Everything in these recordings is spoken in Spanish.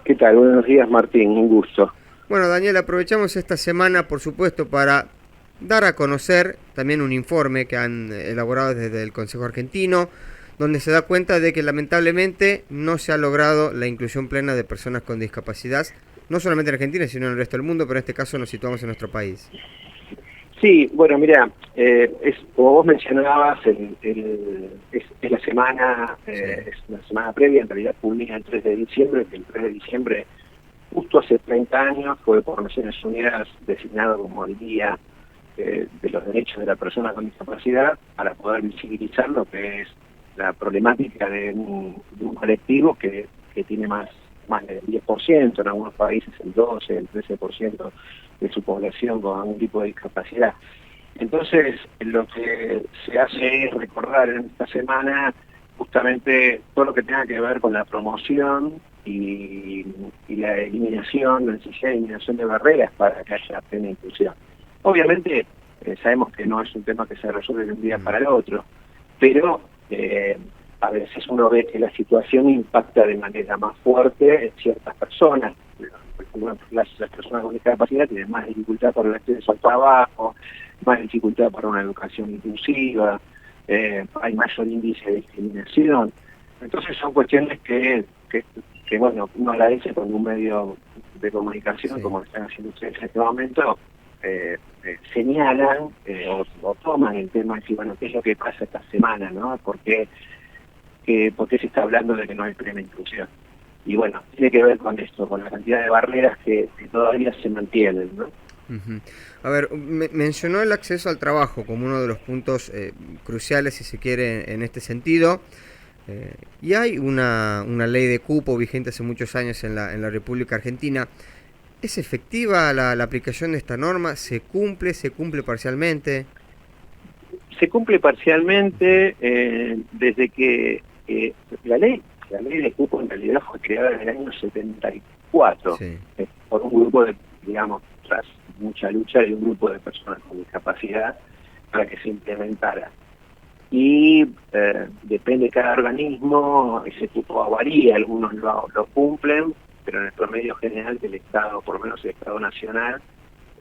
¿Qué tal? Buenos días, Martín, un gusto. Bueno, Daniel, aprovechamos esta semana, por supuesto, para dar a conocer también un informe que han elaborado desde el Consejo Argentino, donde se da cuenta de que lamentablemente no se ha logrado la inclusión plena de personas con discapacidad, no solamente en Argentina, sino en el resto del mundo, pero en este caso nos situamos en nuestro país. Sí, bueno, mira, como vos mencionabas, es la semana, Sí. es una semana previa, en realidad culmina el 3 de diciembre, que el 3 de diciembre, justo hace 30 años, fue por Naciones Unidas designado como el Día de los Derechos de la Persona con Discapacidad, para poder visibilizar lo que es la problemática de un colectivo que tiene más del 10%, en algunos países el 12, el 13% de su población con algún tipo de discapacidad. Entonces, lo que se hace es recordar en esta semana justamente todo lo que tenga que ver con la promoción y la eliminación, la necesidad de eliminación de barreras para que haya plena inclusión. Obviamente, sabemos que no es un tema que se resuelve de un día para el otro, pero a veces uno ve que la situación impacta de manera más fuerte en ciertas personas. Por ejemplo, las personas con discapacidad tienen más dificultad para el acceso al trabajo, más dificultad para una educación inclusiva, hay mayor índice de discriminación. Entonces son cuestiones que bueno, uno agradece con un medio de comunicación, Sí. como están haciendo ustedes en este momento, señalan o toman el tema de decir, bueno, ¿qué es lo que pasa esta semana, no? ¿Por qué se está hablando de que no hay plena inclusión? Y bueno, tiene que ver con esto, con la cantidad de barreras que todavía se mantienen, ¿no? Ujú. A ver, mencionó el acceso al trabajo como uno de los puntos cruciales, si se quiere, en este sentido. Y hay una ley de cupo vigente hace muchos años en la República Argentina. ¿Es efectiva la aplicación de esta norma? ¿Se cumple parcialmente? Se cumple parcialmente desde que la ley de cupo en realidad fue creada en el año 74 Sí. por un grupo de, digamos, tras mucha lucha de un grupo de personas con discapacidad para que se implementara. Y depende de cada organismo, ese cupo varía, algunos lo cumplen, pero en el promedio general del Estado, por lo menos el Estado Nacional,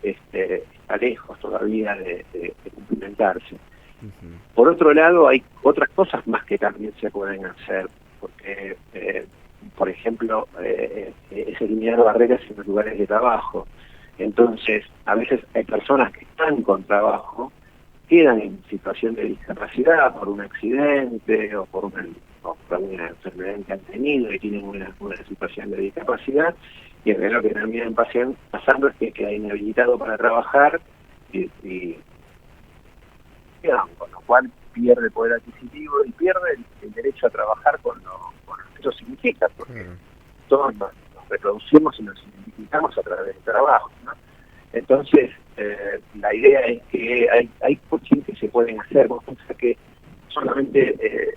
está lejos todavía de cumplimentarse. Ujú. Por otro lado, hay otras cosas más que también se pueden hacer, porque, por ejemplo, es eliminar barreras en los lugares de trabajo. Entonces, a veces hay personas que están con trabajo, quedan en situación de discapacidad por un accidente o por una enfermedad que han tenido y tienen una situación de discapacidad, y en realidad lo que terminan pasando es que queda inhabilitado para trabajar y con lo cual pierde poder adquisitivo y pierde el derecho a trabajar con lo que eso significa, porque Claro. todos nos reproducimos y nos identificamos a través del trabajo, ¿no? Entonces, la idea es que hay cosas que se pueden hacer. Vos pensás que solamente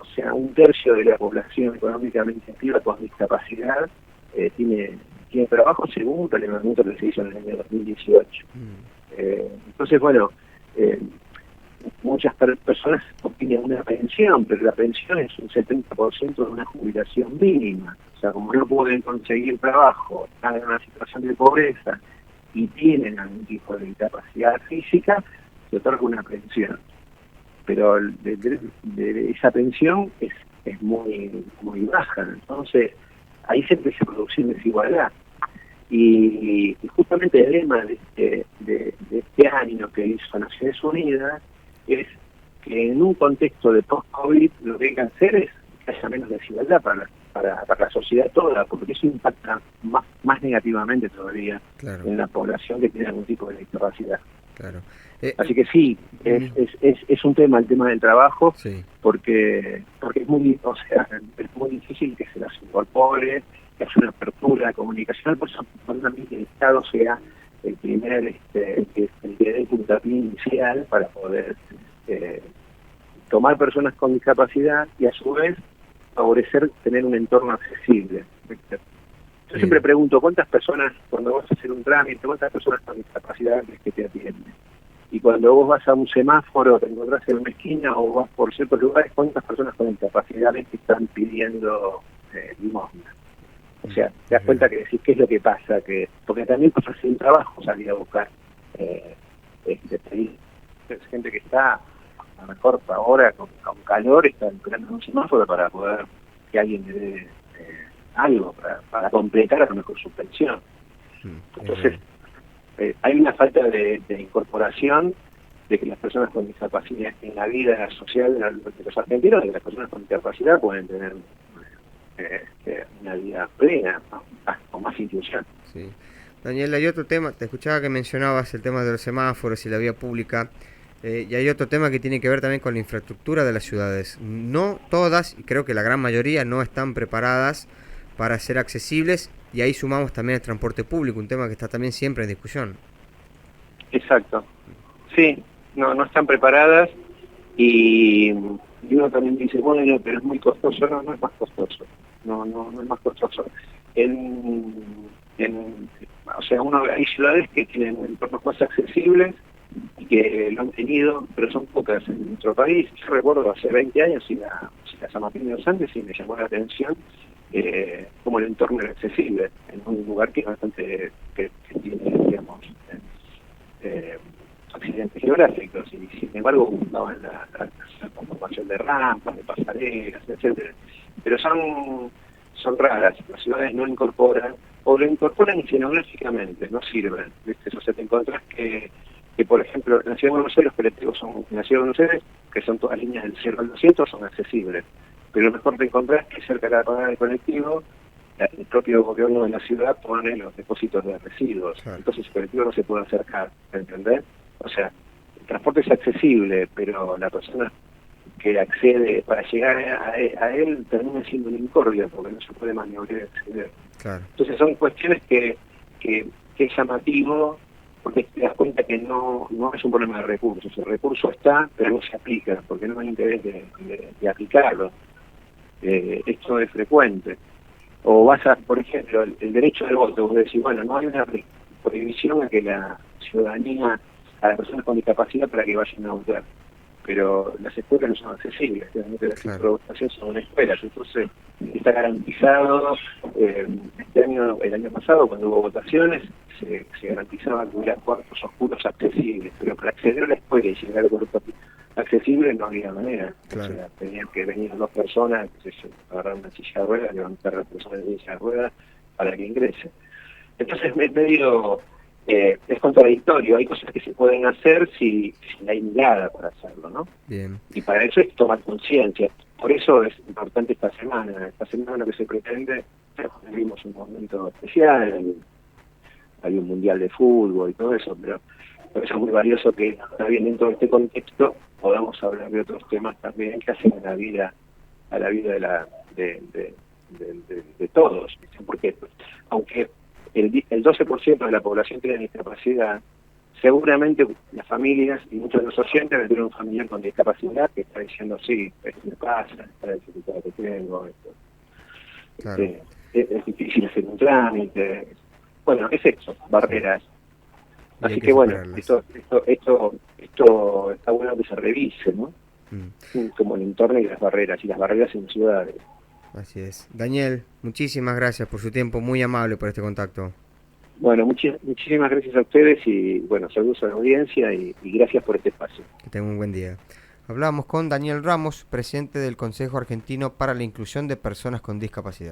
o sea, un tercio de la población económicamente activa con discapacidad tiene trabajo, según un relevamiento que se hizo en el año 2018. Entonces, bueno, muchas personas obtienen una pensión, pero la pensión es un 70% de una jubilación mínima. O sea, como no pueden conseguir trabajo, están en una situación de pobreza y tienen algún tipo de discapacidad física, se otorga una pensión. Pero de esa pensión es muy baja. Entonces, ahí siempre se produce desigualdad. Y justamente el lema de este año que hizo Naciones Unidas es que en un contexto de post-COVID lo que hay que hacer es que haya menos desigualdad para la sociedad toda, porque eso impacta más negativamente todavía Claro, en la población que tiene algún tipo de discapacidad. claro. Así que sí, Mm, es un tema, el tema del trabajo, sí. porque es muy difícil que se las incorpore, que haya una apertura comunicacional, por eso también que el Estado sea el primer, el que dé el puntapié inicial para poder tomar personas con discapacidad y a su vez favorecer tener un entorno accesible. Yo siempre Bien. pregunto, ¿cuántas personas, cuando vas a hacer un trámite, cuántas personas con discapacidad crees que te atienden? Y cuando vos vas a un semáforo, te encontrás en una esquina o vas por ciertos lugares, ¿cuántas personas con discapacidad ves que están pidiendo limosna? O sea, te das cuenta que decís qué es lo que pasa, porque también pasa sin trabajo salir a buscar gente que está a lo mejor ahora con calor, está esperando un semáforo para poder que alguien le dé algo, para completar a lo mejor su pensión. Entonces, hay una falta de incorporación de que las personas con discapacidad en la vida social de los argentinos, de que las personas con discapacidad pueden tener una vida plena, con más inclusión. Sí. Daniel, hay otro tema, te escuchaba que mencionabas el tema de los semáforos y la vía pública, y hay otro tema que tiene que ver también con la infraestructura de las ciudades. No todas, y creo que la gran mayoría, no están preparadas para ser accesibles, y ahí sumamos también el transporte público, un tema que está también siempre en discusión. Exacto. Sí, no están preparadas, y uno también dice, bueno, pero es muy costoso. No es más costoso. No es más costoso. O sea, hay ciudades que tienen entornos más accesibles y que lo han tenido, pero son pocas en nuestro país. Yo recuerdo hace 20 años y la San Martín de los Andes, y me llamó la atención como el entorno era accesible, en un lugar que es bastante, que tiene, digamos, accidentes geográficos, y sin embargo buscaban la conformación de rampas, de pasarelas, etcétera. Pero son raras, las ciudades no incorporan, o lo incorporan escenográficamente, no sirven, ¿viste? O sea, te encontrás que por ejemplo, en la Ciudad de Buenos Aires los colectivos son, en la Ciudad de Buenos Aires, que son todas líneas del 0 al 200, son accesibles, pero lo mejor te encontrás que cerca de la parada del colectivo, el propio gobierno de la ciudad pone los depósitos de residuos, entonces el colectivo no se puede acercar, ¿entendés? O sea, el transporte es accesible, pero la persona que accede para llegar a él termina siendo un incordio, porque no se puede maniobrar y acceder. Claro. Entonces son cuestiones que es llamativo, porque te das cuenta que no es un problema de recursos. El recurso está, pero no se aplica, porque no hay interés de aplicarlo. Esto es frecuente. O vas a, por ejemplo, el derecho del voto, vos decís, bueno, no hay una prohibición a que la ciudadanía, a las personas con discapacidad, para que vayan a votar. Pero las escuelas no son accesibles, realmente las votaciones son escuelas, entonces está garantizado, el año pasado cuando hubo votaciones, se garantizaba que hubiera cuartos oscuros accesibles, pero para acceder a la escuela y llegar al cuarto accesible no había manera. Claro. O sea, tenían que venir 2 personas, agarrar una silla de ruedas, levantar a la persona de silla de ruedas para que ingrese. Entonces medio es contradictorio, hay cosas que se pueden hacer si hay mirada para hacerlo, ¿no? Bien. Y para eso es tomar conciencia. Por eso es importante esta semana lo que se pretende, vivimos un momento especial, hay un mundial de fútbol y todo eso, pero por eso es muy valioso que también dentro de este contexto podamos hablar de otros temas también que hacen a la vida de todos, porque aunque el 12% de la población tiene discapacidad, seguramente las familias y muchos de los oyentes deben tener un familiar con discapacidad que está diciendo, sí, esto me pasa, esta dificultad que tengo, esto. Claro. Es difícil hacer un trámite. Bueno, es eso, barreras. Así que bueno, esto está bueno que se revise, ¿no? Como el entorno y las barreras en ciudades. Así es. Daniel, muchísimas gracias por su tiempo, muy amable por este contacto. Bueno, muchísimas gracias a ustedes y bueno, saludos a la audiencia y gracias por este espacio. Que tengan un buen día. Hablamos con Daniel Ramos, presidente del Consejo Argentino para la Inclusión de Personas con Discapacidad.